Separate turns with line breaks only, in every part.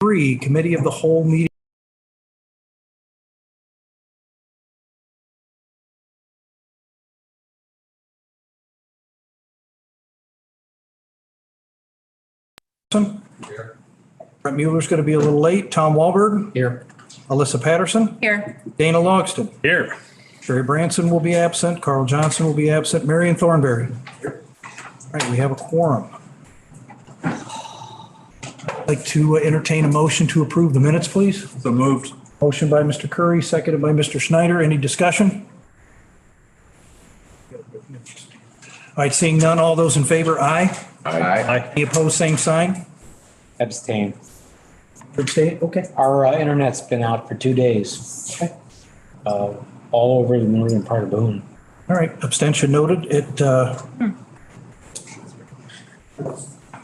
3, Committee of the Whole meeting.
Here.
Brett Mueller's going to be a little late. Tom Wahlberg.
Here.
Alyssa Patterson.
Here.
Dana Logston.
Here.
Sherry Branson will be absent. Carl Johnson will be absent. Marion Thornberry. Here. All right, we have a quorum. I'd like to entertain a motion to approve the minutes, please.
So moved.
Motion by Mr. Curry, seconded by Mr. Schneider. Any discussion? All right, seeing none, all those in favor, aye.
Aye.
Any opposed, same sign?
Abstain.
Abstain, okay.
Our internet's been out for 2 days.
Okay.
All over the northern part of Boone.
All right, abstention noted.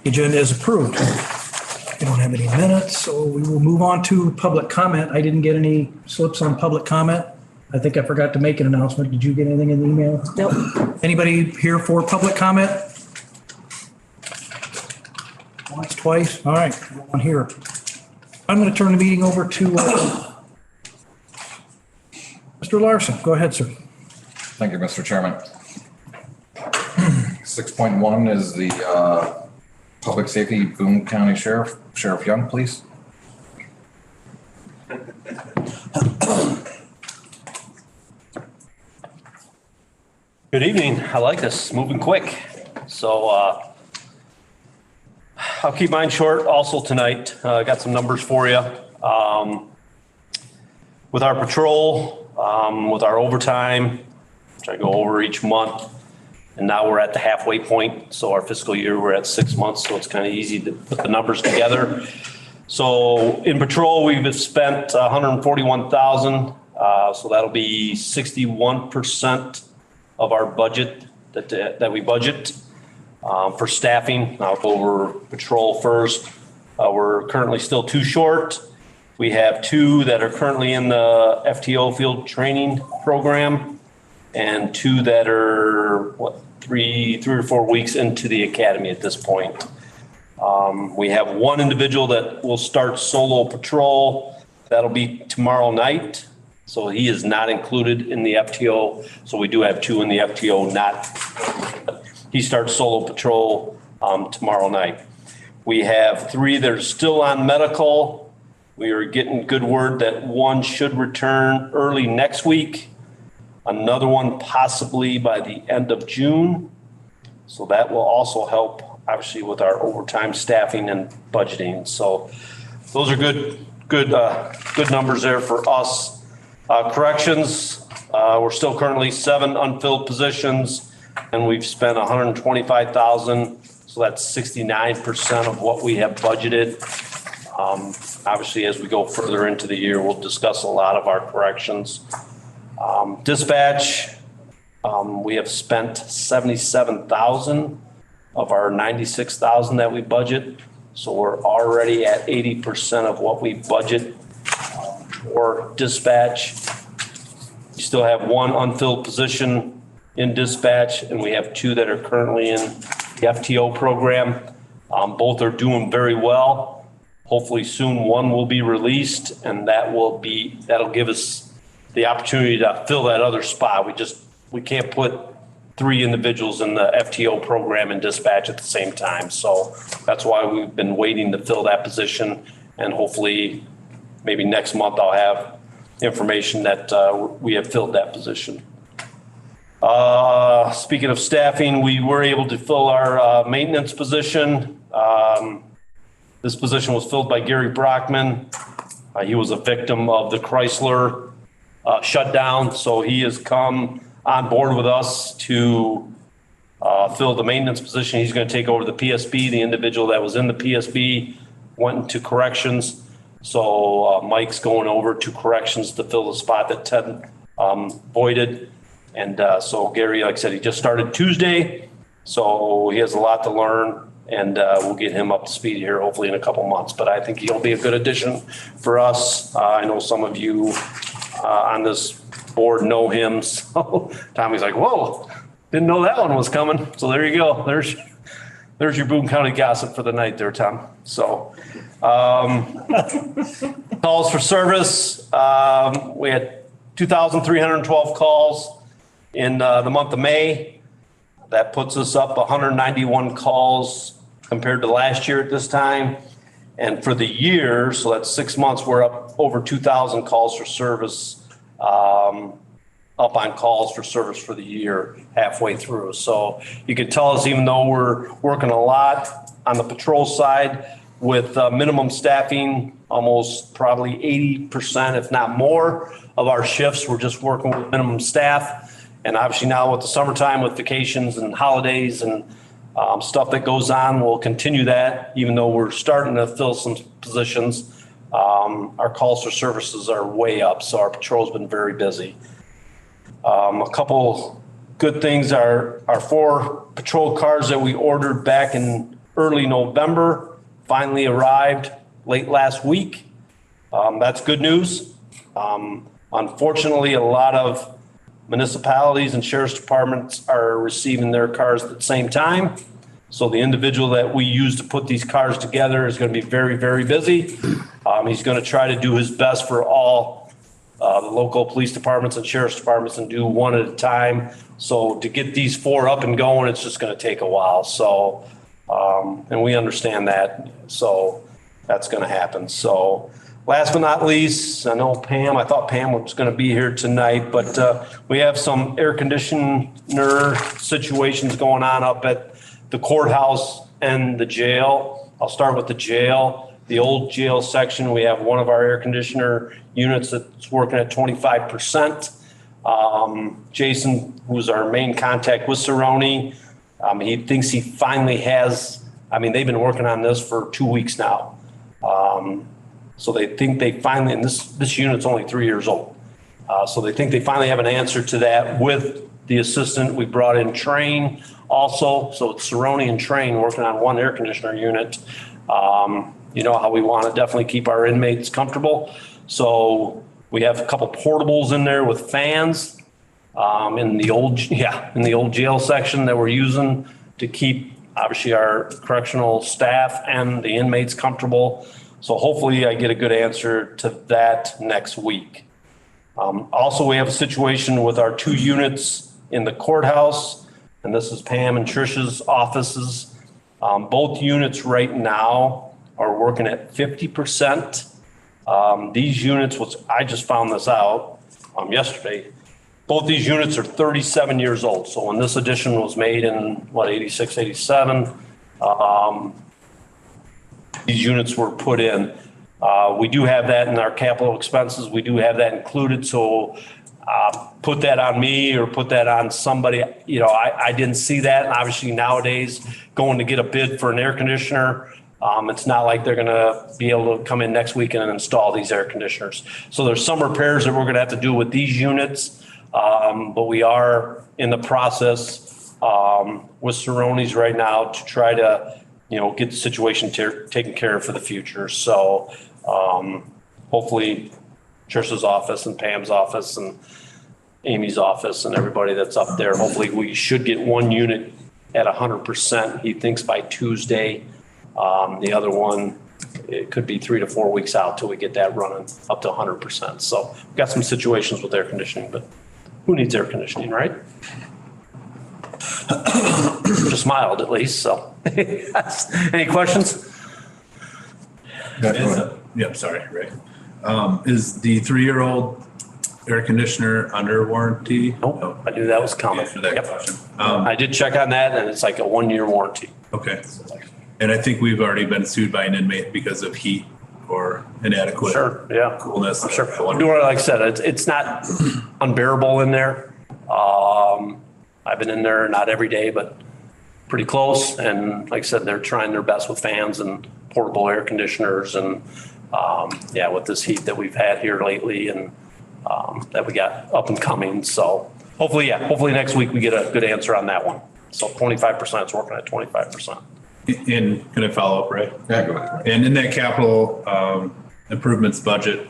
Agenda is approved. We don't have any minutes, so we will move on to public comment. I didn't get any slips on public comment. I think I forgot to make an announcement. Did you get anything in the email?
Nope.
Anybody here for public comment? Once, twice? All right, one here. I'm going to turn the meeting over to Mr. Larson. Go ahead, sir.
Thank you, Mr. Chairman. 6.1 is the Public Safety Boone County Sheriff. Sheriff Young, please.
Good evening. I like this, moving quick. So I'll keep mine short also tonight. I got some numbers for you. With our patrol, with our overtime, which I go over each month, and now we're at the halfway point. So our fiscal year, we're at 6 months, so it's kind of easy to put the numbers together. So in patrol, we've spent 141,000. So that'll be 61% of our budget that we budget. For staffing, I'll go over patrol first. We're currently still 2 short. We have 2 that are currently in the FTO field training program and 2 that are, 3 or 4 weeks into the academy at this point. We have 1 individual that will start solo patrol. That'll be tomorrow night. So he is not included in the FTO. So we do have 2 in the FTO, he starts solo patrol tomorrow night. We have 3 that are still on medical. We are getting good word that 1 should return early next week. Another 1 possibly by the end of June. So that will also help, obviously, with our overtime staffing and budgeting. So those are good numbers there for us. Corrections, we're still currently 7 unfilled positions, and we've spent 125,000. So that's 69% of what we have budgeted. Obviously, as we go further into the year, we'll discuss a lot of our corrections. Dispatch, we have spent 77,000 of our 96,000 that we budget. So we're already at 80% of what we budget for dispatch. We still have 1 unfilled position in dispatch, and we have 2 that are currently in the FTO program. Both are doing very well. Hopefully soon 1 will be released, and that'll give us the opportunity to fill that other spot. We can't put 3 individuals in the FTO program and dispatch at the same time. So that's why we've been waiting to fill that position, and hopefully maybe next month I'll have information that we have filled that position. Speaking of staffing, we were able to fill our maintenance position. This position was filled by Gary Brockman. He was a victim of the Chrysler shutdown, so he has come on board with us to fill the maintenance position. He's going to take over the PSB. The individual that was in the PSB went into corrections. So Mike's going over to corrections to fill the spot that Ted voided. And so Gary, like I said, he just started Tuesday. So he has a lot to learn, and we'll get him up to speed here hopefully in a couple months. But I think he'll be a good addition for us. I know some of you on this board know him. So Tommy's like, whoa, didn't know that one was coming. So there you go. there's your Boone County gossip for the night there, Tom. So, calls for service, we had 2,312 calls in the month of May. That puts us up 191 calls compared to last year at this time. And for the year, so that's 6 months, we're up over 2,000 calls for service, up on calls for service for the year halfway through. So you can tell us, even though we're working a lot on the patrol side with minimum staffing, almost probably 80%, if not more, of our shifts, we're just working with minimum staff. And obviously now with the summertime, with vacations and holidays and stuff that goes on, we'll continue that, even though we're starting to fill some positions. Our calls for services are way up, so our patrol's been very busy. A couple good things are our 4 patrol cars that we ordered back in early November finally arrived late last week. That's good news. Unfortunately, a lot of municipalities and sheriff's departments are receiving their cars at the same time. So the individual that we use to put these cars together is going to be very, very busy. He's going to try to do his best for all the local police departments and sheriff's departments and do one at a time. So to get these 4 up and going, it's just going to take a while. So, and we understand that. So that's going to happen. So last but not least, I know I thought Pam was going to be here tonight, but we have some air conditioner situations going on up at the courthouse and the jail. I'll start with the jail. The old jail section, we have one of our air conditioner units that's working at 25%. Jason, who's our main contact with Cerrone, he thinks he finally has, they've been working on this for 2 weeks now. So they think they finally, and this unit's only 3 years old. So they think they finally have an answer to that with the assistant. We brought in Train also. So it's Cerrone and Train working on one air conditioner unit. You know how we want to definitely keep our inmates comfortable. So we have a couple portables in there with fans in the old jail section that we're using to keep obviously our correctional staff and the inmates comfortable. So hopefully I get a good answer to that next week. Also, we have a situation with our 2 units in the courthouse, and this is Pam and Trish's offices. Both units right now are working at 50%. These units, which I just found this out yesterday, both these units are 37 years old. So when this addition was made in 86, 87, these units were put in. We do have that in our capital expenses. We do have that included. So put that on me or put that on somebody. I didn't see that. And obviously nowadays going to get a bid for an air conditioner, it's not like they're going to be able to come in next week and install these air conditioners. So there's some repairs that we're going to have to do with these units. But we are in the process with Cerrone's right now to try to, get the situation taken care of for the future. So hopefully Trish's office and Pam's office and Amy's office and everybody that's up there, hopefully we should get one unit at 100%. He thinks by Tuesday. The other one, it could be 3 to 4 weeks out till we get that running up to 100%. So we've got some situations with air conditioning, but who needs air conditioning, right? Just smiled at least, so. Any questions?
Yep, sorry, Ray. Is the 3-year-old air conditioner under warranty?
Nope, I knew that was coming.
For that
Yep.
question.
I did check on that and it's like a 1-year warranty.
Okay. And I think we've already been sued by an inmate because of heat or inadequate
Sure, yeah.
coolness.
Sure. We're doing it, like I said, it's not unbearable in there. I've been in there, not every day, but pretty close. And like I said, they're trying their best with fans and portable air conditioners and, with this heat that we've had here lately and that we got up and coming. So hopefully next week we get a good answer on that one. So 25%, it's working at 25%.
And can I follow up, Ray?
Yeah, go ahead.
And in that capital improvements budget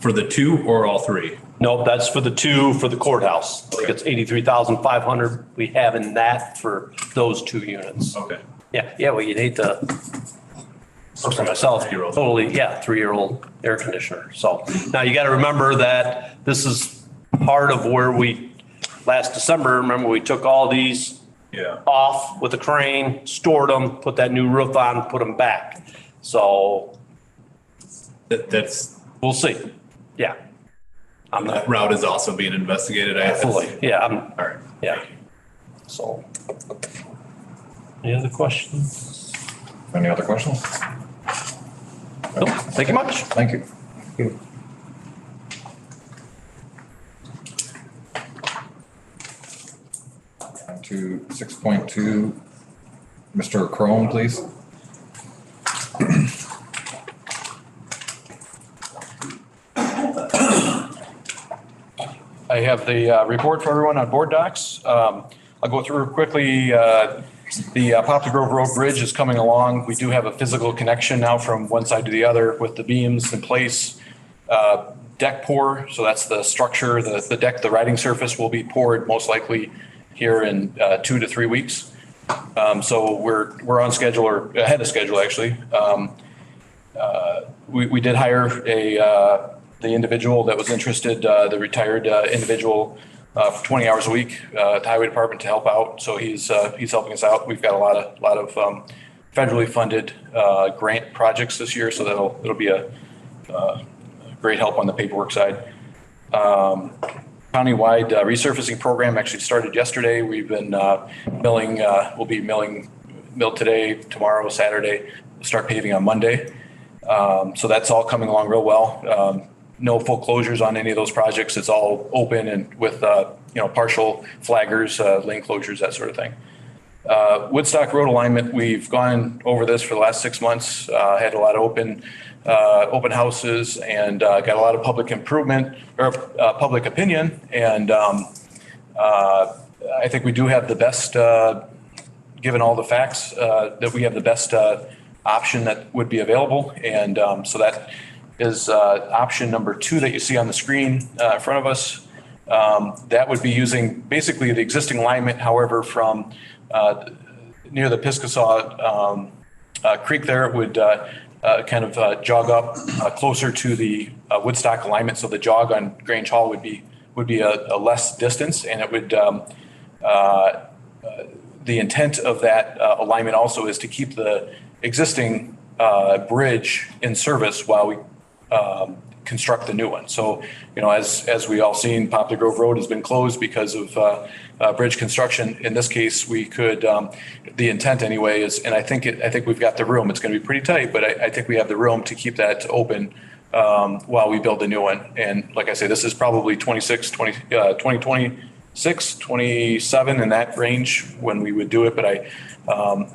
for the 2 or all 3?
Nope, that's for the 2 for the courthouse. I think it's 83,500 we have in that for those 2 units.
Okay.
Yeah, well, you need to, for myself, totally, 3-year-old air conditioner. So now you got to remember that this is part of where last December, remember we took all these off with a crane, stored them, put that new roof on, put them back. So
That's,
we'll see. Yeah.
that route is also being investigated.
Absolutely. Yeah.
All right.
Yeah. So, any other questions?
Any other questions?
Nope. Thank you much.
Thank you. On to 6.2, Mr. Crone, please.
I have the report for everyone on board docs. I'll go through quickly. The Poplar Grove Road Bridge is coming along. We do have a physical connection now from one side to the other with the beams in place. Deck pour, so that's the structure, the deck, the riding surface will be poured most likely here in 2 to 3 weeks. So we're on schedule, or ahead of schedule, actually. We did hire the individual that was interested, the retired individual, for 20 hours a week at the highway department to help out. So he's helping us out. We've got a lot of federally funded grant projects this year, so it'll be a great help on the paperwork side. Countywide resurfacing program actually started yesterday. We've been milling. We'll be milled today, tomorrow, Saturday. We'll start paving on Monday. So that's all coming along real well. No full closures on any of those projects. It's all open and with partial flaggers, lane closures, that sort of thing. Woodstock road alignment, we've gone over this for the last 6 months, had a lot of open houses and got a lot of public improvement or public opinion. And I think we do have the best, given all the facts, that we have the best option that would be available. And so that is option number 2 that you see on the screen in front of us. That would be using basically the existing alignment, however, from near the Piscasaw Creek there, it would kind of jog up closer to the Woodstock alignment. So the jog on Grange Hall would be a less distance, and it would the intent of that alignment also is to keep the existing bridge in service while we construct the new one. So, as we all seen, Poplar Grove Road has been closed because of bridge construction. In this case, we could, the intent anyway is, and I think we've got the room. It's going to be pretty tight, but I think we have the room to keep that open while we build a new one. And like I say, this is probably 2026, 27 in that range when we would do it. But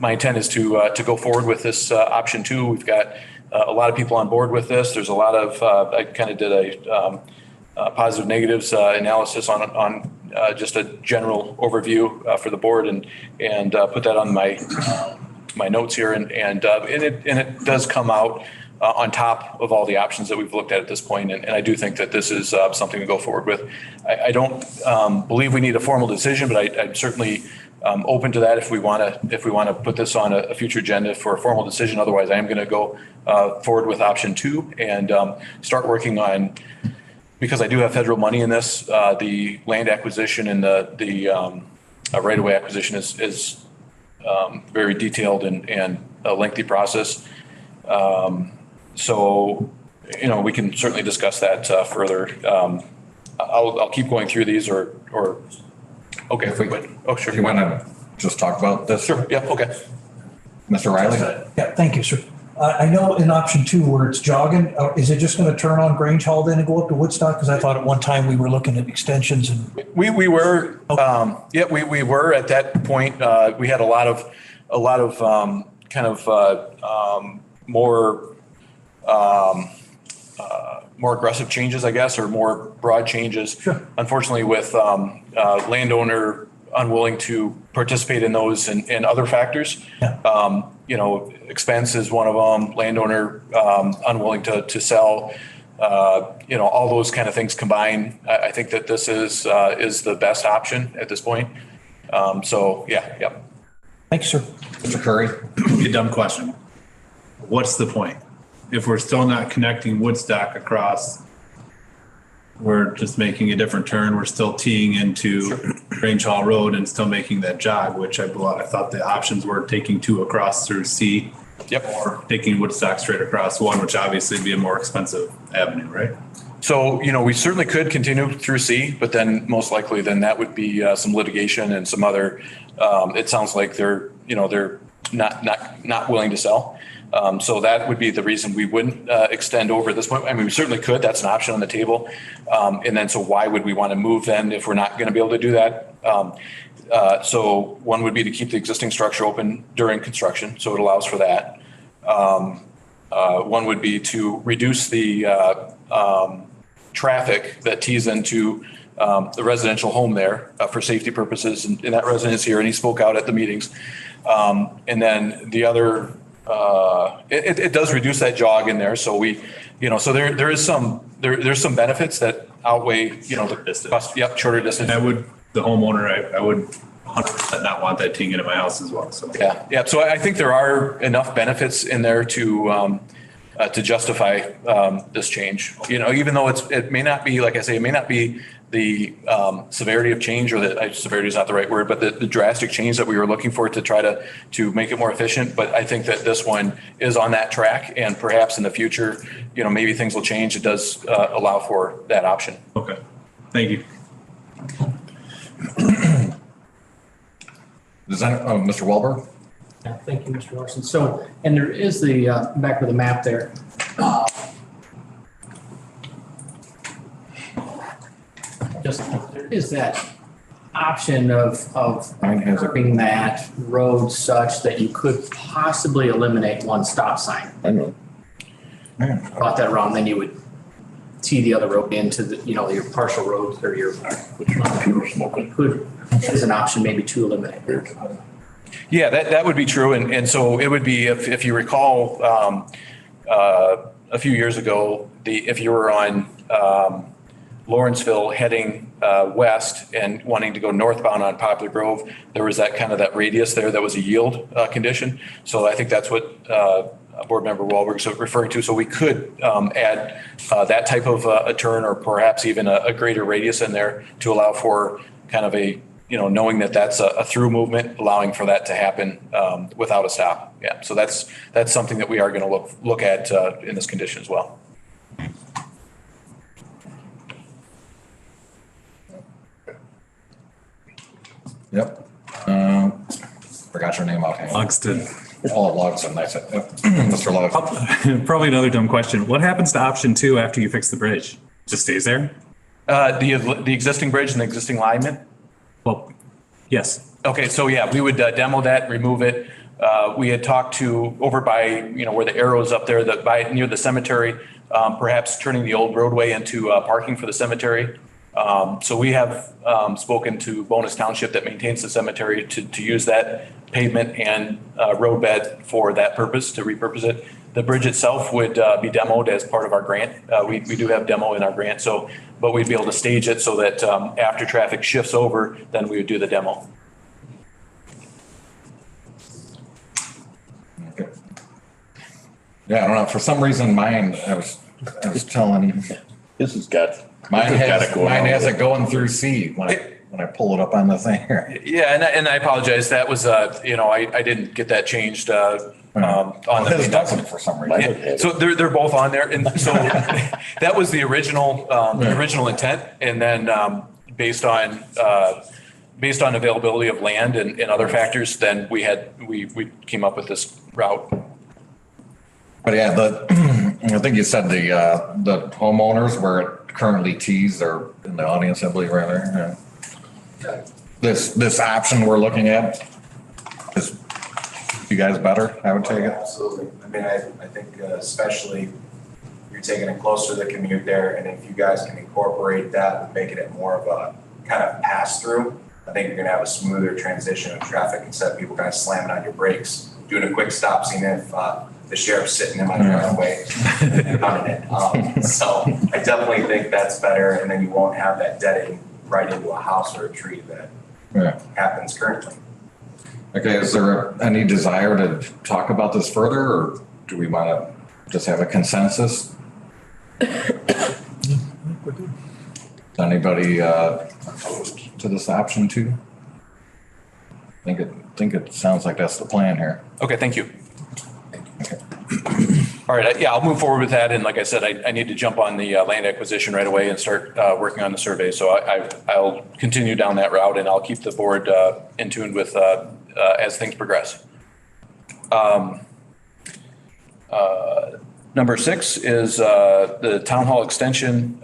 my intent is to go forward with this option 2. We've got a lot of people on board with this. There's a lot of, I kind of did a positive negatives analysis on just a general overview for the board and put that on my notes here. And it does come out on top of all the options that we've looked at this point. And I do think that this is something to go forward with. I don't believe we need a formal decision, but I'm certainly open to that if we want to put this on a future agenda for a formal decision. Otherwise, I am going to go forward with option 2 and start working on, because I do have federal money in this, the land acquisition and the right-of-way acquisition is very detailed and a lengthy process. So, we can certainly discuss that further. I'll keep going through these or okay.
If we,
Sure.
if you want to just talk about this?
Sure. Yeah. Okay.
Mr. Riley?
Yeah, thank you, sir. I know in option 2 where it's jogging, is it just going to turn on Grange Hall then and go up to Woodstock? Because I thought at one time we were looking at extensions and.
We were, we were at that point. We had a lot of more aggressive changes, I guess, or more broad changes.
Sure.
Unfortunately, with landowner unwilling to participate in those and other factors.
Yeah.
Expense is one of them. Landowner unwilling to sell. All those kind of things combined. I think that this is the best option at this point. So yeah.
Thanks, sir.
Mr. Curry?
A dumb question. What's the point? If we're still not connecting Woodstock across, we're just making a different turn. We're still teeing into Grange Hall Road and still making that jog, which I thought the options were taking 2 across through C.
Yep.
Or taking Woodstock straight across 1, which obviously would be a more expensive avenue, right?
So, we certainly could continue through C, but then most likely then that would be some litigation and some other, it sounds like they're not willing to sell. So that would be the reason we wouldn't extend over at this point. I mean, we certainly could, that's an option on the table. And then, so why would we want to move then if we're not going to be able to do that? So one would be to keep the existing structure open during construction, so it allows for that. One would be to reduce the traffic that tees into the residential home there for safety purposes, and that resident is here and he spoke out at the meetings. And then the other, it does reduce that jog in there. So we, so there's some benefits that outweigh, the
Distance.
Yep, shorter distance.
The homeowner, I would 100% not want that teeing into my house as well, so.
Yeah. So I think there are enough benefits in there to justify this change. Even though it may not be, like I say, it may not be the severity of change, or severity is not the right word, but the drastic change that we were looking for to try to make it more efficient. But I think that this one is on that track, and perhaps in the future, maybe things will change. It does allow for that option.
Okay, thank you.
Mr. Welber?
Yeah, thank you, Mr. Larson. So, and there is the, back with the map there. There is that option of curving that road such that you could possibly eliminate one stop sign.
I know.
Brought that around, then you would tee the other road into the, your partial roads or your, could, as an option maybe to eliminate.
Yeah, that would be true. And so it would be, if you recall, a few years ago, if you were on Lawrenceville heading west and wanting to go northbound on Poplar Grove, there was that radius there that was a yield condition. So I think that's what Board Member Wahlberg's referring to. So we could add that type of a turn, or perhaps even a greater radius in there to allow for kind of a, knowing that that's a through movement, allowing for that to happen without a stop. Yeah. So that's something that we are going to look at in this condition as well.
Yep. Forgot your name offhand.
Logston.
Oh, Logston, that's it. Yep. Mr. Logston.
Probably another dumb question. What happens to option 2 after you fix the bridge? Just stays there?
The existing bridge and the existing alignment.
Well, yes.
Okay, so yeah, we would demo that, remove it. We had talked to over by, where the arrow is up there, near the cemetery, perhaps turning the old roadway into parking for the cemetery. So we have spoken to Bonus Township that maintains the cemetery to use that pavement and roadbed for that purpose, to repurpose it. The bridge itself would be demoed as part of our grant. We do have demo in our grant, but we'd be able to stage it so that after traffic shifts over, then we would do the demo.
Okay. Yeah, I don't know. For some reason, mine, I was telling you.
This has got.
Mine has it going through C when I pull it up on the thing here.
Yeah, and I apologize. That was, I didn't get that changed on the.
This doesn't for some reason.
Yeah. So they're both on there, and so that was the original intent, and then based on availability of land and other factors, then we came up with this route.
But yeah, I think you said the homeowners where it currently tees are in the audience, I believe, right there. Yeah. This option we're looking at is you guys better, I would take it.
Absolutely. I mean, I think especially you're taking it closer to the commute there, and if you guys can incorporate that and making it more of a kind of pass through, I think you're going to have a smoother transition of traffic instead of people kind of slamming on your brakes, doing a quick stop, seeing if the sheriff's sitting in my driveway and running it. So I definitely think that's better, and then you won't have that dead end right into a house or a tree that happens currently.
Okay, is there any desire to talk about this further, or do we want to just have a consensus? Is anybody opposed to this option two? I think it sounds like that's the plan here.
Okay, thank you. All right, yeah, I'll move forward with that. And like I said, I need to jump on the land acquisition right away and start working on the survey. So I'll continue down that route, and I'll keep the board in tune with as things progress. Number 6 is the town hall extension.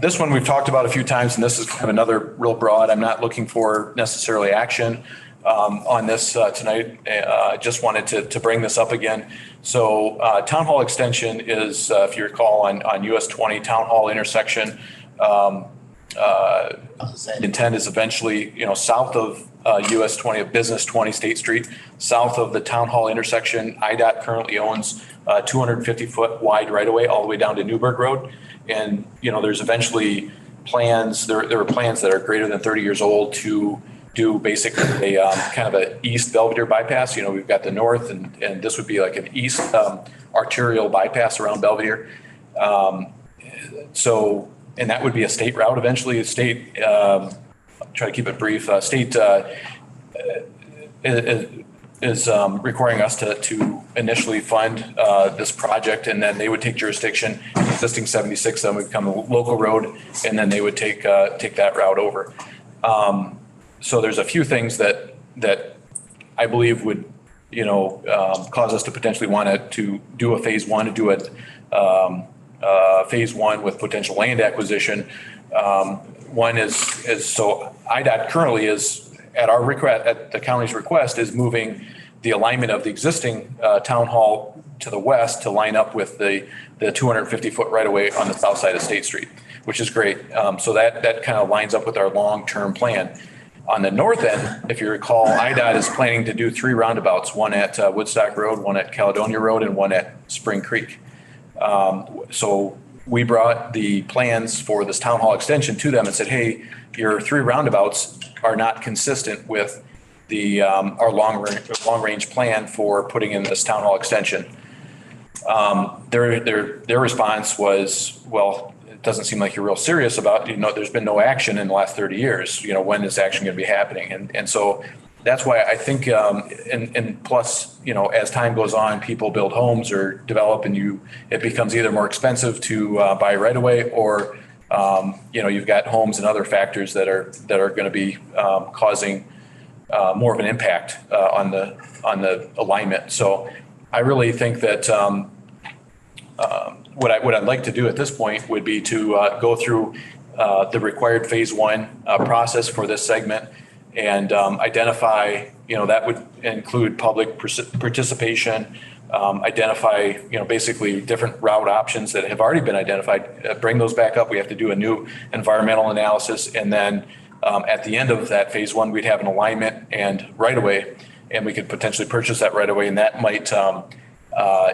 This one we've talked about a few times, and this is kind of another real broad. I'm not looking for necessarily action on this tonight. I just wanted to bring this up again. So town hall extension is, if you recall, on US 20 town hall intersection. Intent is eventually, south of US 20 of Business 20 State Street, south of the town hall intersection. IDOT currently owns 250-foot wide right of way all the way down to Newburgh Road. And, there's eventually plans, there are plans that are greater than 30 years old to do basically a kind of an east Belvedere bypass. We've got the north and this would be like an east arterial bypass around Belvedere. And that would be a state route eventually. A state, try to keep it brief, state is requiring us to initially fund this project, and then they would take jurisdiction. Existing 76 then would become a local road, and then they would take that route over. So there's a few things that I believe would, cause us to potentially want to do a phase one, to do a phase one with potential land acquisition. One is so IDOT currently is at our request, at the county's request, is moving the alignment of the existing town hall to the west to line up with the 250-foot right of way on the south side of State Street, which is great. So that kind of lines up with our long-term plan. On the north end, if you recall, IDOT is planning to do 3 roundabouts, one at Woodstock Road, one at Caledonia Road, and one at Spring Creek. So we brought the plans for this town hall extension to them and said, hey, your 3 roundabouts are not consistent with the our long range plan for putting in this town hall extension. Their response was, well, it doesn't seem like you're real serious about, there's been no action in the last 30 years. When is action going to be happening? And so that's why I think, and plus, as time goes on, people build homes or develop, and it becomes either more expensive to buy right away, or you've got homes and other factors that are going to be causing more of an impact on the alignment. So I really think that what I'd like to do at this point would be to go through the required phase one process for this segment and identify, that would include public participation, identify, basically different route options that have already been identified, bring those back up. We have to do a new environmental analysis. And then at the end of that phase one, we'd have an alignment and right away, and we could potentially purchase that right away. And that might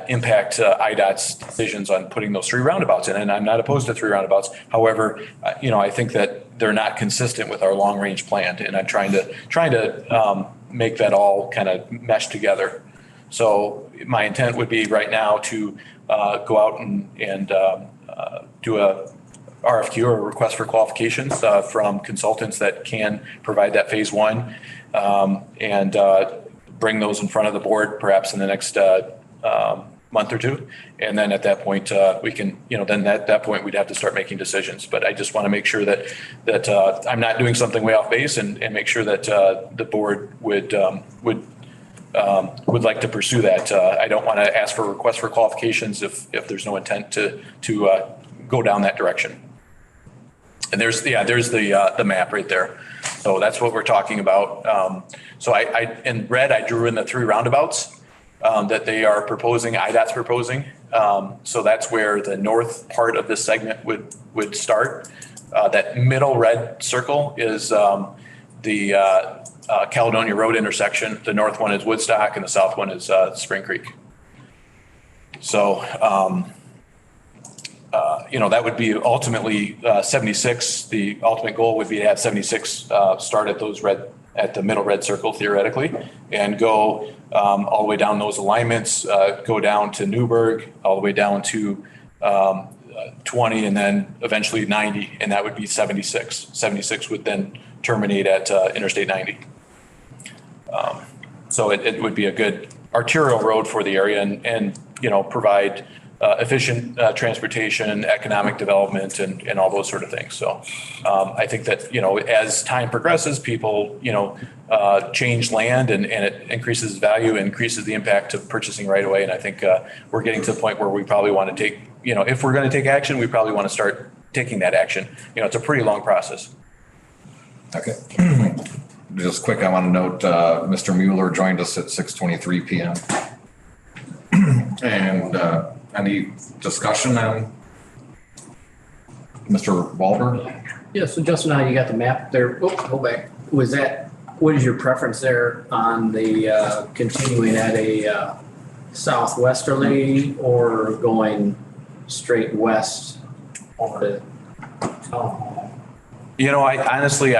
impact IDOT's decisions on putting those 3 roundabouts in. And I'm not opposed to 3 roundabouts. However, I think that they're not consistent with our long range plan. And I'm trying to make that all kind of mesh together. So my intent would be right now to go out and do a RFQ, or a request for qualifications from consultants that can provide that phase one, and bring those in front of the board perhaps in the next month or 2. And then at that point, we can, then at that point, we'd have to start making decisions. But I just want to make sure that I'm not doing something way off base, and make sure that the board would like to pursue that. I don't want to ask for a request for qualifications if there's no intent to go down that direction. And there's the map right there. So that's what we're talking about. So I in red, I drew in the 3 roundabouts that they are proposing, IDOT's proposing. So that's where the north part of this segment would start. That middle red circle is the Caledonia Road intersection. The north one is Woodstock, and the south one is Spring Creek. So, that would be ultimately 76. The ultimate goal would be to have 76 start at those red at the middle red circle theoretically, and go all the way down those alignments, go down to Newburgh, all the way down to 20, and then eventually 90, and that would be 76. 76 would then terminate at Interstate 90. So it would be a good arterial road for the area and provide efficient transportation, economic development, and all those sort of things. So I think that, as time progresses, people, change land and it increases value, increases the impact of purchasing right away. And I think we're getting to the point where we probably want to take, if we're going to take action, we probably want to start taking that action. It's a pretty long process.
Okay. Just quick, I want to note, Mr. Mueller joined us at 6:23 p.m. And any discussion on Mr. Walber?
Yeah, so Justin, now you got the map there. Oh, go back. What is your preference there on the continuing at a southwesterly or going straight west over to town hall?
I honestly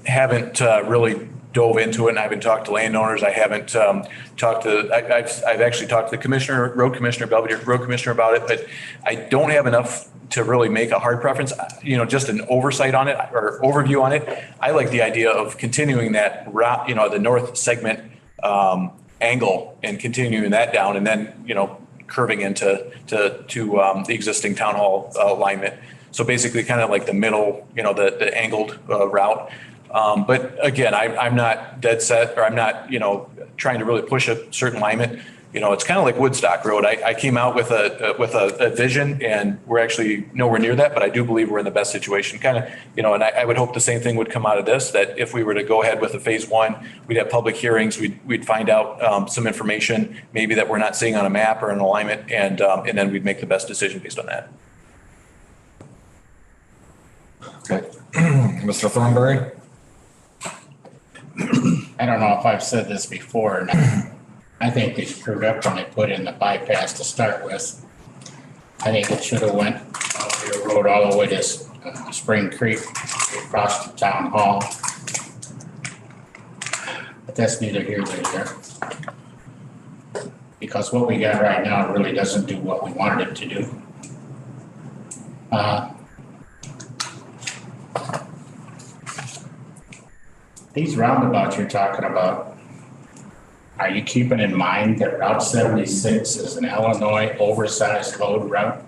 haven't really dove into it, and I haven't talked to landowners. I haven't talked to, I've actually talked to the commissioner, road commissioner, Belvedere road commissioner about it, but I don't have enough to really make a hard preference, just an oversight on it or overview on it. I like the idea of continuing that route, the north segment angle and continuing that down and then, curving into the existing town hall alignment. So basically kind of like the middle, the angled route. But again, I'm not dead set, or I'm not, trying to really push a certain alignment. It's kind of like Woodstock Road. I came out with a vision, and we're actually nowhere near that, but I do believe we're in the best situation. Kind of, and I would hope the same thing would come out of this, that if we were to go ahead with a phase one, we'd have public hearings, we'd find out some information maybe that we're not seeing on a map or an alignment, and then we'd make the best decision based on that.
Okay. Mr. Thornberry?
I don't know if I've said this before. I think they screwed up when they put in the bypass to start with. I think it should have went the road all the way to Spring Creek across the town hall. But that's neither here nor there. Because what we got right now really doesn't do what we wanted it to do. These roundabouts you're talking about, are you keeping in mind that Route 76 is an Illinois oversized load route?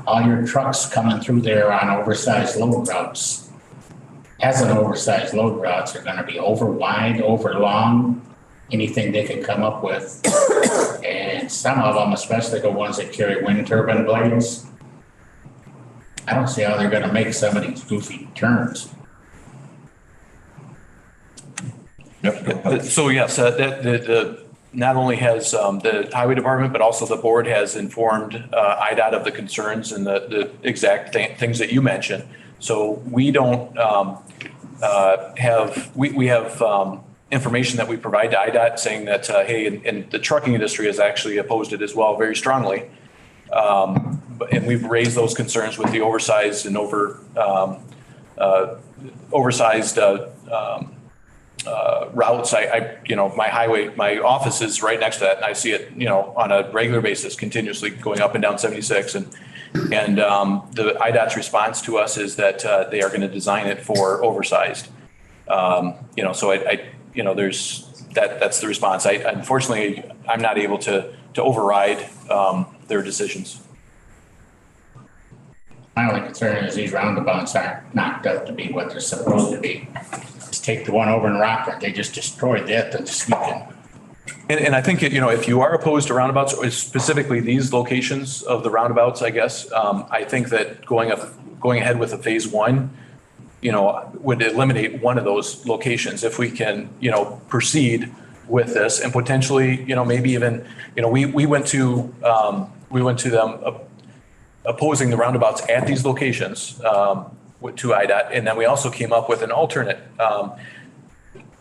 All your trucks coming through there on oversized load routes, as an oversized load routes, are gonna be over wide, over long, anything they can come up with. And some of them, especially the ones that carry wind turbine blades, I don't see how they're gonna make some of these goofy turns.
Yep.
So yes, the not only has the highway department, but also the board has informed IDOT of the concerns and the exact things that you mentioned. So we don't have information that we provide to IDOT saying that hey, and the trucking industry has actually opposed it as well very strongly. And we've raised those concerns with the oversized and oversized routes. My office is right next to that, and I see it, on a regular basis, continuously going up and down 76. And the IDOT's response to us is that they are going to design it for oversized. So there's that's the response. Unfortunately, I'm not able to override their decisions.
My only concern is these roundabouts aren't knocked up to be what they're supposed to be. Just take the one over in Rockford. They just destroyed that this weekend.
And I think, if you are opposed to roundabouts, or specifically these locations of the roundabouts, I guess, I think that going ahead with a phase one, would eliminate one of those locations if we can, proceed with this and potentially, maybe even, we went to them opposing the roundabouts at these locations to IDOT. And then we also came up with an alternate,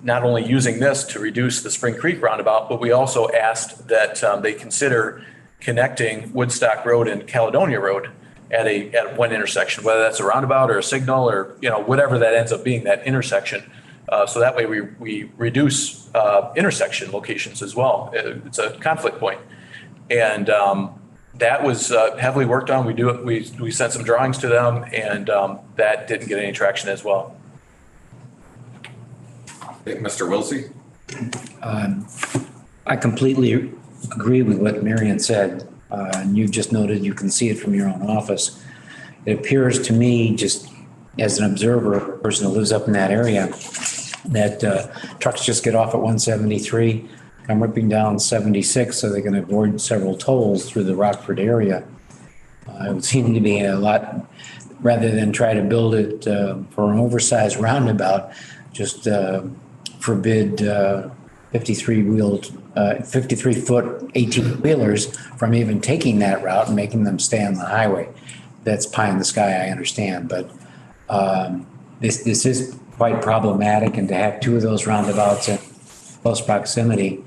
not only using this to reduce the Spring Creek roundabout, but we also asked that they consider connecting Woodstock Road and Caledonia Road at one intersection, whether that's a roundabout or a signal or, whatever that ends up being, that intersection. So that way we reduce intersection locations as well. It's a conflict point. And that was heavily worked on. We sent some drawings to them, and that didn't get any traction as well.
Mr. Wilsey?
I completely agree with what Marion said. And you just noted, you can see it from your own office. It appears to me, just as an observer, a person who lives up in that area, that trucks just get off at 173, come ripping down 76, so they can avoid several tolls through the Rockford area. It would seem to be a lot, rather than try to build it for an oversized roundabout, just forbid 53-foot 18-wheelers from even taking that route and making them stay on the highway. That's pie in the sky, I understand, but this is quite problematic, and to have two of those roundabouts in close proximity.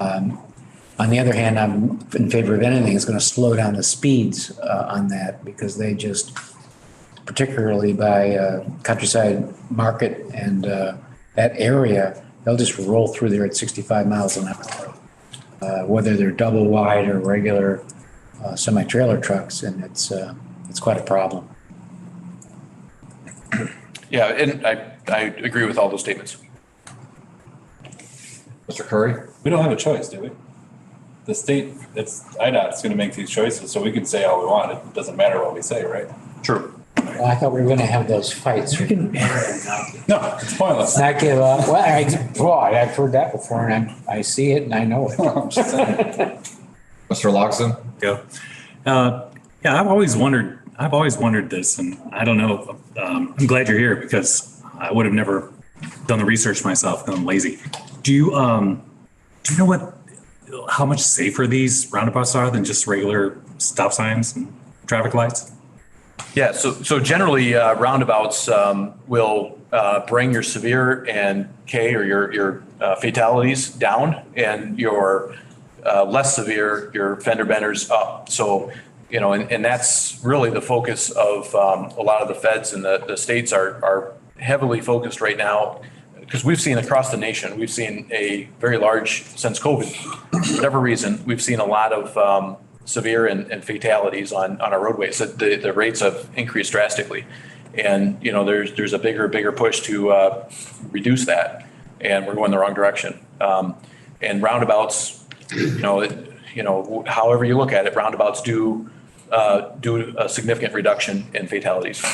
On the other hand, I'm in favor of anything that's going to slow down the speeds on that, because they just, particularly by Countryside Market and that area, they'll just roll through there at 65 miles an hour, whether they're double wide or regular semi-trailer trucks, and it's quite a problem.
Yeah, and I agree with all those statements.
Mr. Curry?
We don't have a choice, do we? The state, IDOT's going to make these choices, so we can say all we want. It doesn't matter what we say, right?
True.
Well, I thought we were going to have those fights.
No, it's pointless.
Not give up. Well, I've heard that before, and I see it and I know it.
Mr. Loxton?
Yeah, I've always wondered this, and I don't know. I'm glad you're here, because I would have never done the research myself, because I'm lazy. Do you know how much safer these roundabouts are than just regular stop signs and traffic lights?
Yeah, so generally roundabouts will bring your severe and K, or your fatalities, down, and your less severe, your fender benders, up. So, and that's really the focus of a lot of the feds, and the states are heavily focused right now, because we've seen across the nation, we've seen a very large, since COVID, for whatever reason, we've seen a lot of severe and fatalities on our roadways. The rates have increased drastically. And, there's a bigger push to reduce that, and we're going the wrong direction. And roundabouts, however you look at it, roundabouts do a significant reduction in fatalities.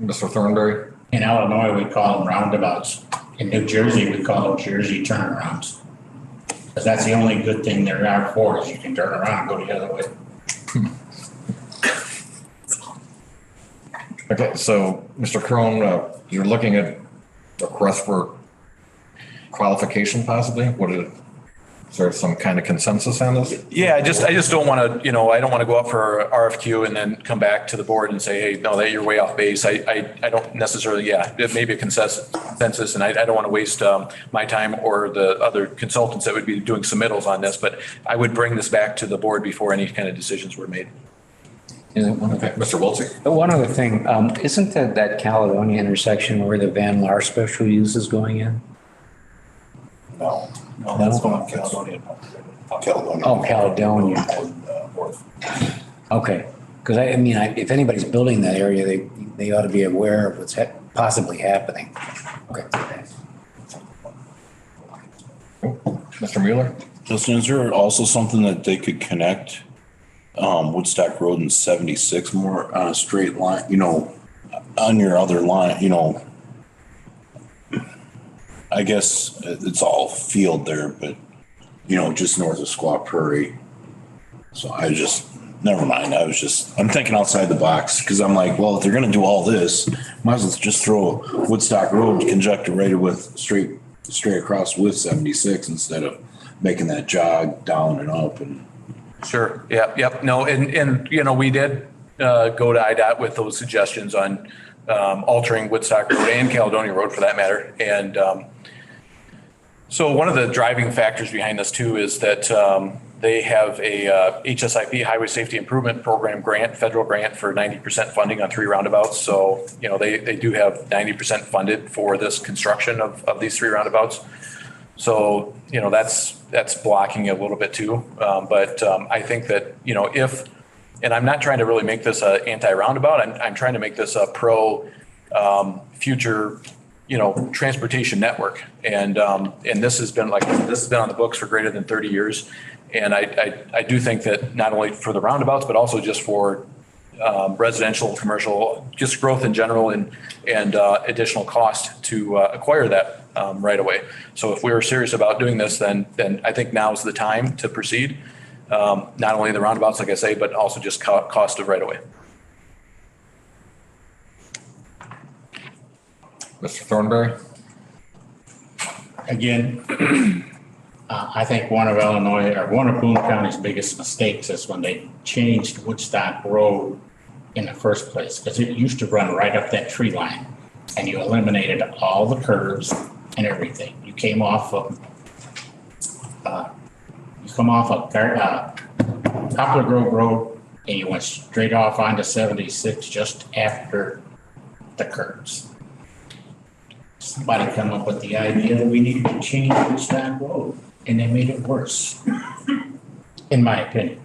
Mr. Thornberry?
In Illinois, we call them roundabouts. In New Jersey, we call them Jersey turnarounds. Because that's the only good thing there are for, is you can turn around and go the other way.
Okay, so Mr. Crone, you're looking at a request for qualification possibly? Is there some kind of consensus on this?
Yeah, I just don't want to, I don't want to go up for RFQ and then come back to the board and say, hey, no, that you're way off base. I don't necessarily, it may be a consensus, and I don't want to waste my time or the other consultants that would be doing submittals on this, but I would bring this back to the board before any kind of decisions were made.
Okay, Mr. Wiltsey?
One other thing, isn't that Caledonia intersection where the Van Laar special use is going in?
No, that's going on Caledonia.
Caledonia. Oh, Caledonia. Okay, because if anybody's building that area, they ought to be aware of what's possibly happening. Okay.
Mr. Mueller?
Justin, is there also something that they could connect Woodstock Road and 76 more on a straight line, on your other line, I guess it's all field there, but, just north of Squaw Prairie. So never mind. I'm thinking outside the box, because I'm like, well, if they're going to do all this, might as well just throw Woodstock Road conjecturated with straight across with 76 instead of making that jog down and up. And
Sure. Yep. No, and we did go to IDOT with those suggestions on altering Woodstock Road and Caledonia Road for that matter. And so one of the driving factors behind this too is that They have a HSIP, Highway Safety Improvement Program grant, federal grant for 90% funding on 3 roundabouts. So, they do have 90% funded for this construction of these 3 roundabouts. So, that's blocking a little bit too. But I think that, and I'm not trying to really make this a anti-roundabout. I'm trying to make this a pro future, transportation network. And this has been on the books for greater than 30 years. And I do think that not only for the roundabouts, but also just for residential, commercial, just growth in general and additional cost to acquire that right away. So if we were serious about doing this, then I think now's the time to proceed. Not only the roundabouts, like I say, but also just cost of right away.
Mr. Thornberry?
Again, I think one of Boone County's biggest mistakes is when they changed Woodstock Road in the first place, because it used to run right up that tree line, and you eliminated all the curves and everything. You come off of Poplar Grove Road, and you went straight off onto 76 just after the curves. Somebody come up with the idea that we needed to change Woodstock Road, and they made it worse, in my opinion.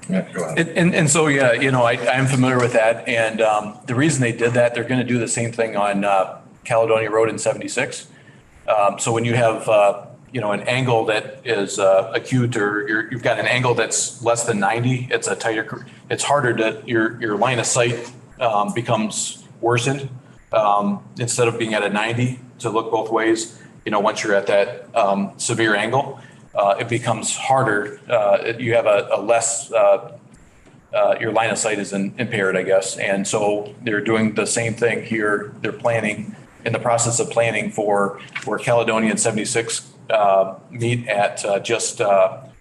Yeah, go ahead.
And so, yeah, I'm familiar with that. And the reason they did that, they're going to do the same thing on Caledonia Road in 76. So when you have, an angle that is acute, or you've got an angle that's less than 90, it's a tighter, it's harder to, your line of sight becomes worsened. Instead of being at a 90 to look both ways, once you're at that severe angle, it becomes harder. You have a less, your line of sight is impaired, I guess. And so they're doing the same thing here. They're planning, in the process of planning for where Caledonia and 76 meet at just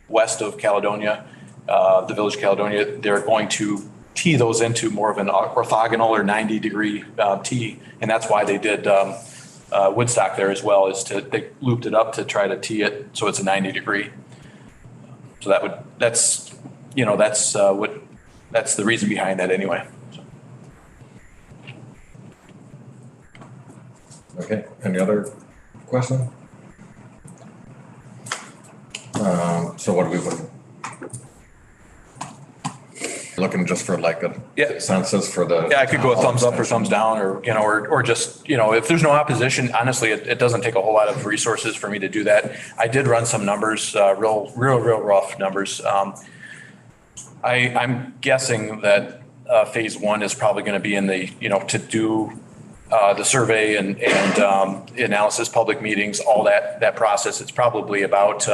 west of Caledonia, the village of Caledonia. They're going to tee those into more of an orthogonal or 90-degree tee. And that's why they did Woodstock there as well, they looped it up to try to tee it so it's a 90-degree. So that's the reason behind that anyway.
Okay, any other question? So what do we want? Looking just for like a consensus for the.
Yeah, I could go a thumbs up or thumbs down, or just, if there's no opposition, honestly, it doesn't take a whole lot of resources for me to do that. I did run some numbers, real rough numbers. I'm guessing that phase 1 is probably going to be in the, to do the survey and analysis, public meetings, all that process. It's probably about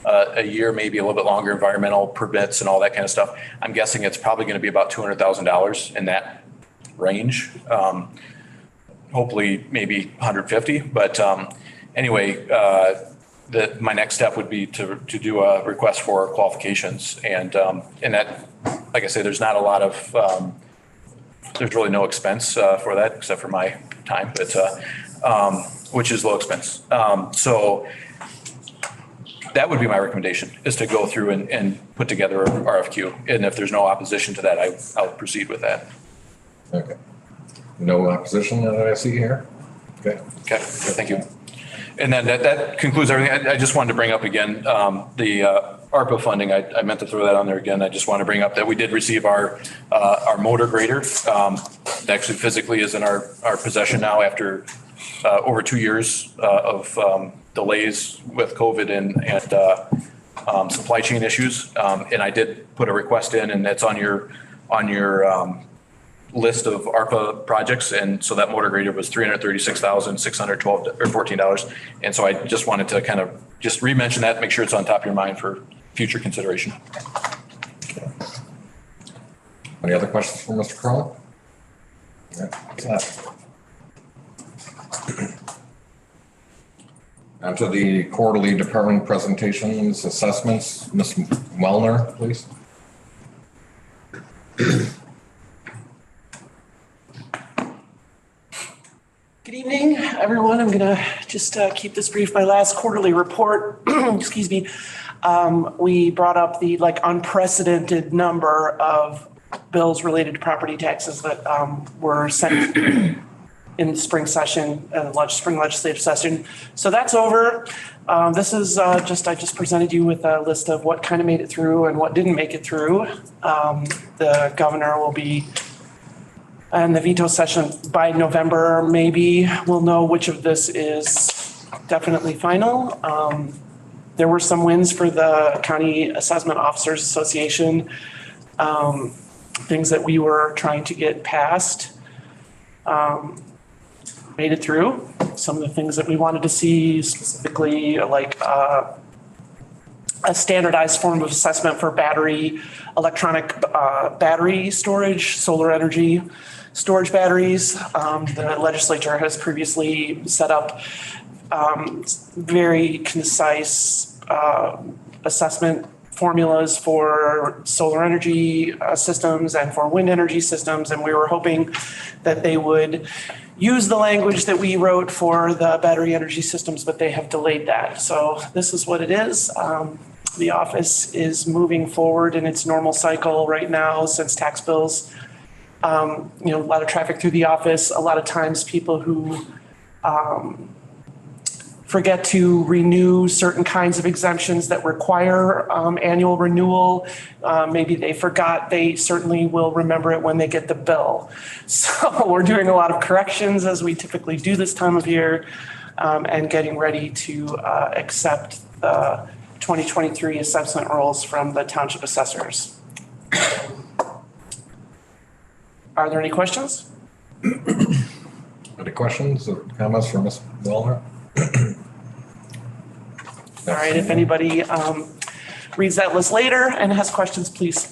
a year, maybe a little bit longer, environmental permits and all that kind of stuff. I'm guessing it's probably going to be about $200,000 in that range. Hopefully maybe 150, but anyway, my next step would be to do a request for qualifications, and that, like I say, there's not a lot of there's really no expense for that except for my time, but which is low expense. So that would be my recommendation, is to go through and put together a RFQ. And if there's no opposition to that, I'll proceed with that.
Okay. No opposition that I see here? Okay.
Okay, thank you. And then that concludes everything. I just wanted to bring up again, the ARPA funding. I meant to throw that on there again. I just want to bring up that we did receive our motor grader. It actually physically is in our possession now after over 2 years of delays with COVID and supply chain issues. And I did put a request in, and that's on your list of ARPA projects. And so that motor grader was $336,614. And so I just wanted to kind of just re-mention that, make sure it's on top of your mind for future consideration.
Okay. Any other questions for Mr. Crowell? Yeah. On to the quarterly department presentations, assessments. Ms. Wellner, please.
Good evening, everyone. I'm going to just keep this brief. My last quarterly report, excuse me. we brought up the like unprecedented number of bills related to property taxes that were sent in the spring session, spring legislative session. So that's over. This is I just presented you with a list of what kind of made it through and what didn't make it through. The governor will be in the veto session by November, maybe we'll know which of this is definitely final. There were some wins for the County Assessment Officers Association, things that we were trying to get passed. Made it through. Some of the things that we wanted to see specifically, like a standardized form of assessment for electronic battery storage, solar energy storage batteries. The legislature has previously set up very concise assessment formulas for solar energy systems and for wind energy systems. And we were hoping that they would use the language that we wrote for the battery energy systems, but they have delayed that. So this is what it is. The office is moving forward in its normal cycle right now since tax bills. A lot of traffic through the office. A lot of times people who forget to renew certain kinds of exemptions that require annual renewal. Maybe they forgot. They certainly will remember it when they get the bill. So we're doing a lot of corrections as we typically do this time of year, and getting ready to accept the 2023 assessment rolls from the township assessors. Are there any questions?
Any questions or comments for Ms. Wallner?
All right, if anybody reads that list later and has questions, please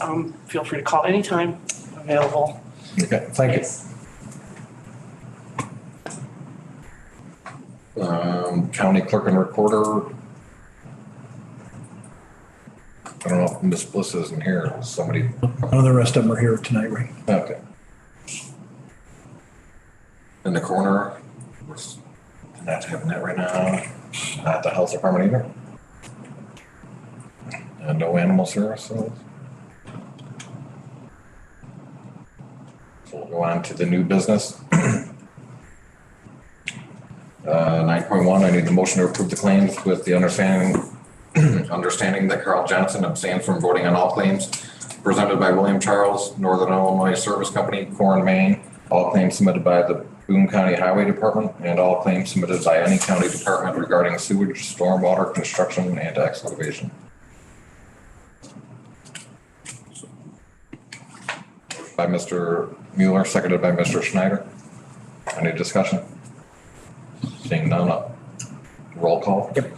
feel free to call anytime. Available.
Okay, thank you. County clerk and recorder. I don't know if Ms. Bliss isn't here. Somebody.
None of the rest of them are here tonight, right?
Okay. In the corner, we're not having that right now. Not the health department either. And no animal services. So we'll go on to the new business. 9.1, I need the motion to approve the claims with the understanding that Carl Johnson abstained from voting on all claims presented by William Charles, Northern Illinois Service Company, Corn, Maine. All claims submitted by the Boone County Highway Department and all claims submitted by any county department regarding sewage, stormwater, construction, and excavation. By Mr. Mueller, seconded by Mr. Schneider. Any discussion? Seeing none, roll call.
Yep.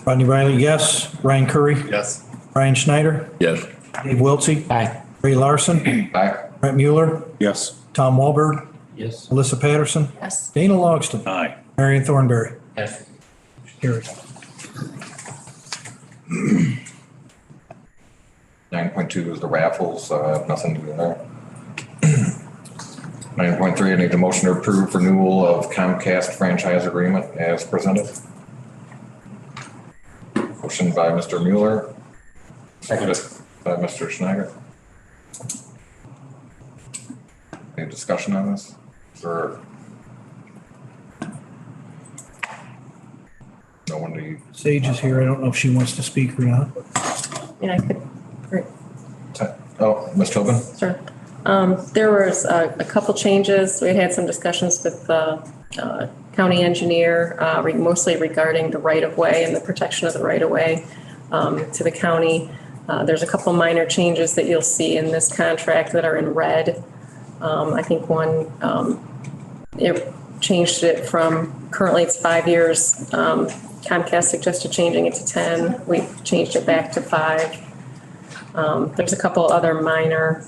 Rodney Riley, yes. Ryan Curry.
Yes.
Ryan Schneider.
Yes.
Dave Wiltsey.
Aye.
Ray Larson.
Aye.
Brett Mueller.
Yes.
Tom Wahlberg.
Yes.
Melissa Patterson.
Yes.
Dana Logston.
Aye.
Marion Thornberry.
Yes.
Carried.
9.2 is the raffles, nothing to do there. 9.3, I need the motion to approve renewal of Comcast franchise agreement as presented. Motion by Mr. Mueller. Seconded by Mr. Schneider. Any discussion on this? Or no one to?
Sage is here. I don't know if she wants to speak or not.
And I could,
Oh, Ms. Tobin?
sure. There was a couple changes. We had some discussions with the county engineer, mostly regarding the right-of-way and the protection of the right-of-way to the county. There's a couple minor changes that you'll see in this contract that are in red. I think one, it changed it from, currently it's 5 years. Comcast suggested changing it to 10. We've changed it back to 5. There's a couple other minor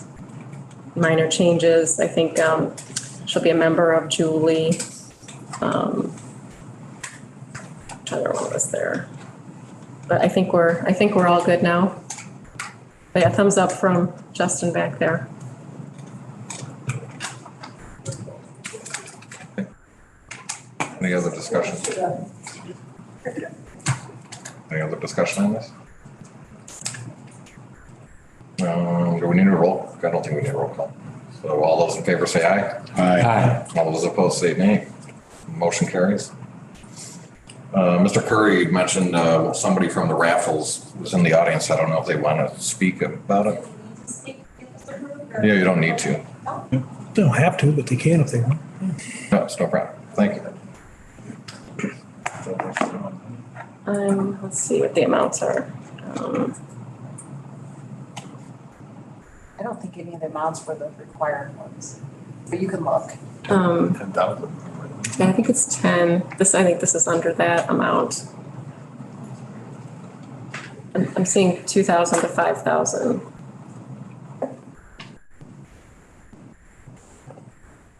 changes. I think she'll be a member of Julie. Trying to remember what was there. But I think we're all good now. But yeah, thumbs up from Justin back there.
Any other discussion? Any other discussion on this? Do we need a roll? I don't think we need a roll call. So all those in favor say aye.
Aye.
All those opposed say nay. Motion carries. Mr. Curry mentioned somebody from the raffles was in the audience. I don't know if they want to speak about it. Yeah, you don't need to.
They don't have to, but they can if they want.
No, it's no problem. Thank you.
Let's see what the amounts are.
I don't think any of the amounts were the required ones, but you can look.
10,000.
Yeah, I think it's 10. I think this is under that amount. I'm seeing 2,000 to 5,000.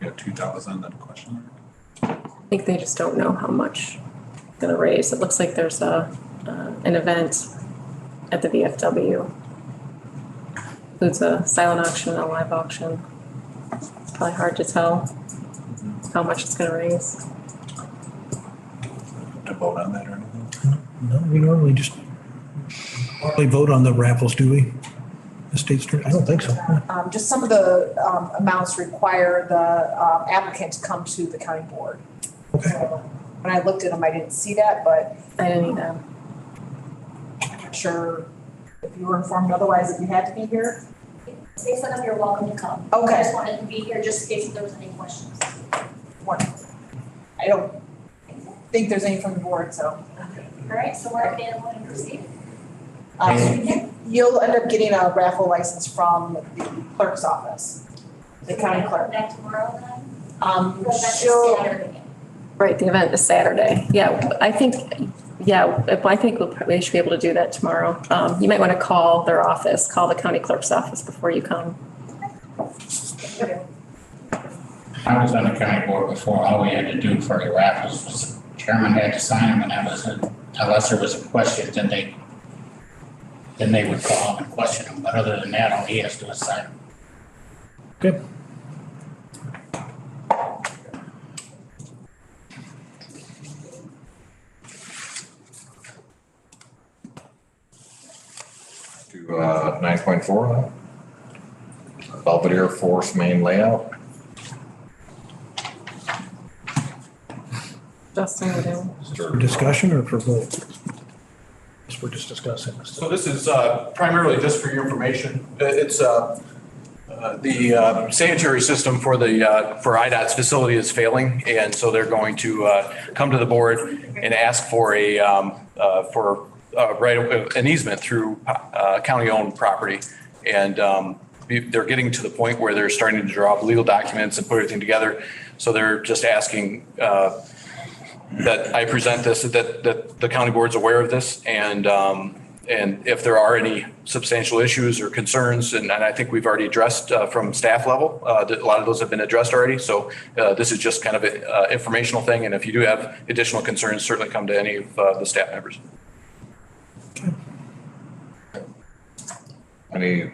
Yeah, 2,000, that question.
I think they just don't know how much they're gonna raise. It looks like there's an event at the VFW. Includes a silent auction and a live auction. It's probably hard to tell how much it's gonna raise.
To vote on that or anything?
No, we normally just hardly vote on the raffles, do we? The state's, I don't think so.
Just some of the amounts require the applicant to come to the county board.
Okay.
So when I looked at them, I didn't see that, but
I didn't either.
I'm not sure if you were informed otherwise, if you had to be here.
They said that you're welcome to come.
Okay.
I just wanted to be here just in case if there was any questions.
Wonderful. I don't think there's any from the board, so.
All right, so we're available to proceed.
You'll end up getting a raffle license from the clerk's office, the county clerk.
Back tomorrow then?
She'll,
Right, the event is Saturday. Yeah, I think we should be able to do that tomorrow. You might want to call their office, call the county clerk's office before you come.
I was on the county board before. All we had to do for the raffles was the chairman had to sign them, and that was it. Unless there was a question, then they would call and question them. But other than that, all he has to do is sign them.
Good.
To 9.4, Belvedere Force Main Layout.
Justin, you do.
For discussion or for vote? We're just discussing this.
So this is primarily just for your information. It's the sanitary system for IDOT's facility is failing, and so they're going to come to the board and ask for an easement through county-owned property. And they're getting to the point where they're starting to draw up legal documents and put everything together. So they're just asking that I present this, that the county board's aware of this, and if there are any substantial issues or concerns, and I think we've already addressed from staff level, a lot of those have been addressed already. So this is just kind of an informational thing. And if you do have additional concerns, certainly come to any of the staff members.
Any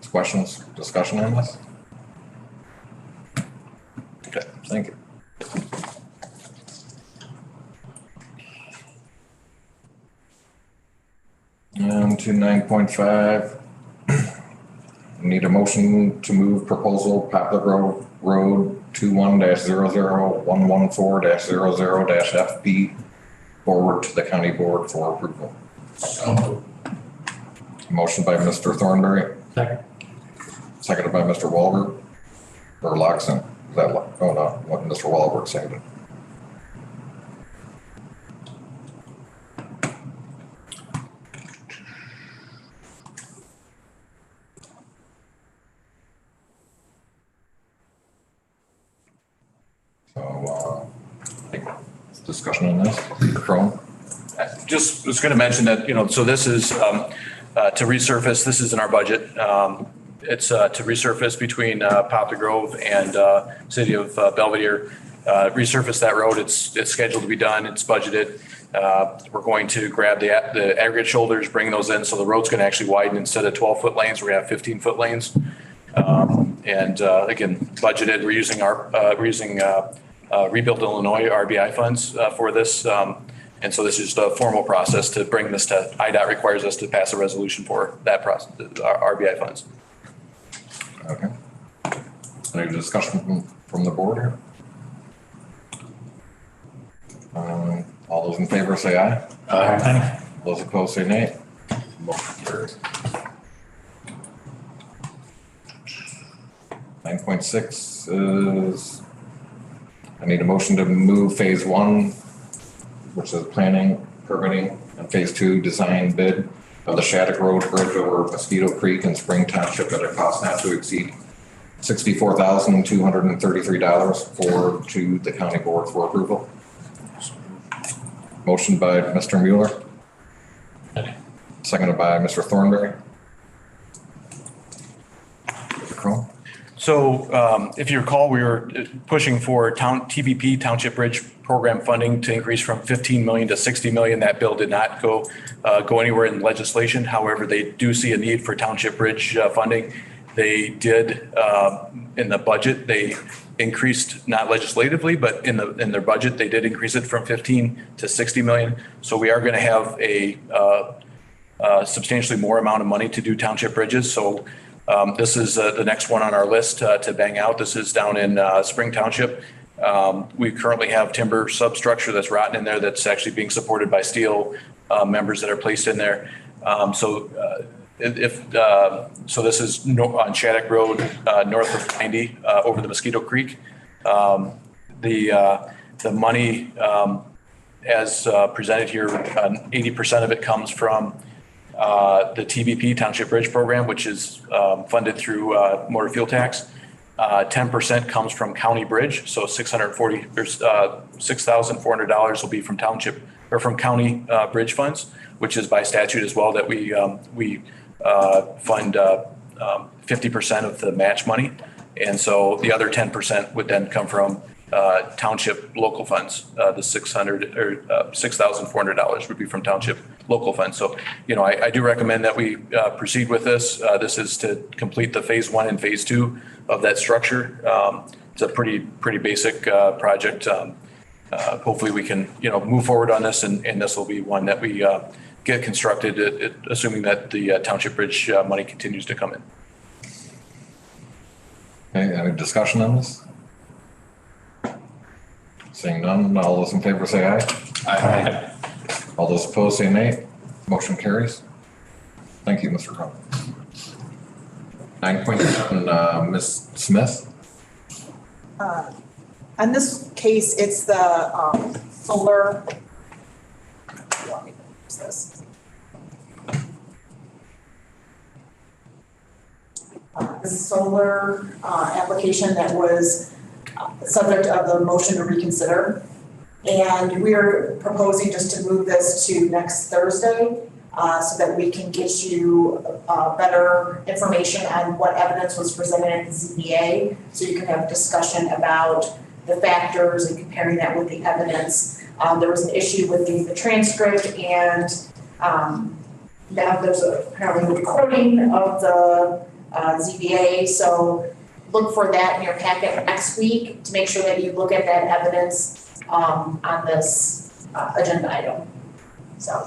questions, discussion on this? Okay, thank you. To 9.5, need a motion to move proposal Poplar Road 21-00114-00-FP forward to the county board for approval.
So
Motion by Mr. Thornberry.
Second.
Seconded by Mr. Wahlberg. Or Loxon. Is that, oh no, what Mr. Wahlberg seconded. So, discussion on this, Crone?
Just was going to mention that, so this is to resurface, this is in our budget. It's to resurface between Poplar Grove and city of Belvedere. Resurface that road, it's scheduled to be done, it's budgeted. We're going to grab the aggregate shoulders, bring those in, so the road's going to actually widen. Instead of 12-foot lanes, we're going to have 15-foot lanes. And again, budgeted, we're using Rebuild Illinois RBI funds for this. And so this is just a formal process to bring this to, IDOT requires us to pass a resolution for that process, our RBI funds.
Okay. Any discussion from the board here? All those in favor say aye.
Aye.
Those opposed say nay. Motion carries. 9.6 is, I need a motion to move phase 1, which is planning, permitting, and phase 2, design bid of the Shattuck Road Bridge over Mosquito Creek in Spring Township at a cost not to exceed $64,233 to the county board for approval. Motion by Mr. Mueller. Seconded by Mr. Thornberry. Mr. Cron.
So if you recall, we were pushing for TBP, Township Bridge Program funding to increase from 15 million to 60 million. That bill did not go anywhere in legislation. However, they do see a need for Township Bridge funding. They did in the budget, they increased, not legislatively, but in their budget, they did increase it from 15 to 60 million. So we are going to have a substantially more amount of money to do township bridges. So this is the next one on our list to bang out. This is down in Spring Township. We currently have timber substructure that's rotten in there that's actually being supported by steel members that are placed in there. So this is on Shattuck Road, north of 90, over the Mosquito Creek. The money as presented here, 80% of it comes from the TBP, Township Bridge Program, which is funded through motor fuel tax. 10% comes from county bridge, so $6,400 will be from township or from county bridge funds, which is by statute as well that we fund 50% of the match money. And so the other 10% would then come from township local funds. The $6,400 would be from township local funds. So, I do recommend that we proceed with this. This is to complete the phase 1 and phase 2 of that structure. It's a pretty basic project. Hopefully we can, move forward on this, and this will be one that we get constructed, assuming that the township bridge money continues to come in.
Okay, any discussion on this? Seeing none, all those in favor say aye.
Aye.
All those opposed say nay. Motion carries. Thank you, Mr. Cron. 9.7, Ms. Smith.
On this case, it's the solar. The solar application that was subject of the motion to reconsider. And we're proposing just to move this to next Thursday so that we can get you better information on what evidence was presented at the ZBA. So you can have a discussion about the factors and comparing that with the evidence. There was an issue with the transcript, and now there's apparently a recording of the ZBA. So look for that in your packet next week to make sure that you look at that evidence on this agenda item. So.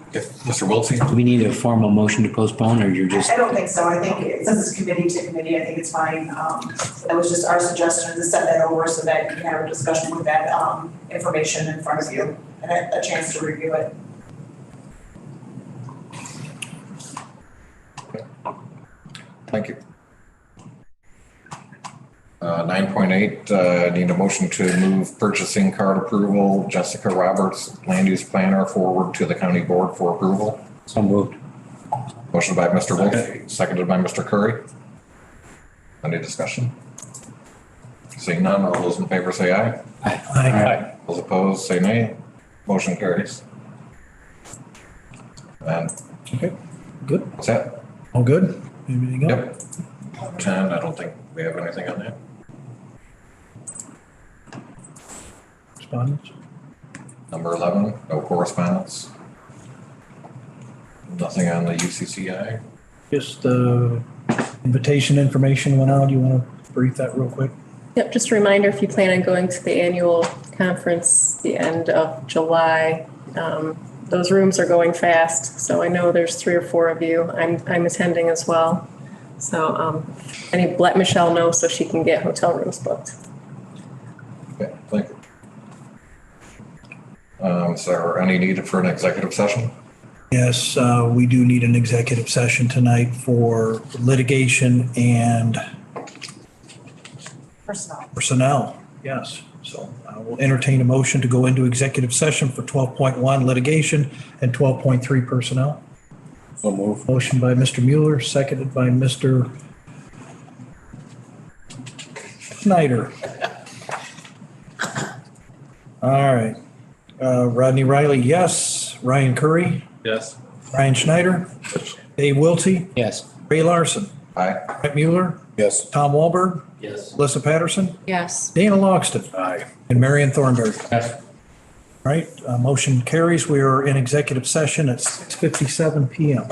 Okay. Mr. Wiltsey?
Do we need a formal motion to postpone, or you're just?
I don't think so. I think since it's committee to committee, I think it's fine. That was just our suggestion to send that over so that you can have a discussion with that information in front of you and a chance to review it.
Thank you. 9.8, need a motion to move purchasing card approval, Jessica Roberts, land use planner, forward to the county board for approval.
So moved.
Motion by Mr. Wolf, seconded by Mr. Curry. Any discussion? Seeing none, all those in favor say aye.
Aye.
Aye.
Those opposed say nay. Motion carries. And
Okay, good.
what's that?
All good? Anything else?
Yep. 10, I don't think we have anything on that.
Correspondence?
Number 11, no correspondence. Nothing on the UCCI.
Just the invitation information went out. You want to brief that real quick?
Yep, just a reminder, if you plan on going to the annual conference the end of July. Those rooms are going fast, so I know there's 3 or 4 of you. I'm attending as well. So let Michelle know so she can get hotel rooms booked.
Okay, thank you. Is there any need for an executive session?
Yes, we do need an executive session tonight for litigation and personnel. Yes, so I will entertain a motion to go into executive session for 12.1 litigation and 12.3 personnel.
So move.
Motion by Mr. Mueller, seconded by Mr. Snyder. All right. Rodney Riley, yes. Ryan Curry,
Yes.
Ryan Schneider, Dave Wiltie,
Yes.
Ray Larson,
Aye.
Brett Mueller,
Yes.
Tom Wahlberg,
Yes.
Alyssa Patterson,
Yes.
Dana Logston,
Aye.
and Marion Thornberg.
Yes.
Right, motion carries. We are in executive session at 6:57 PM.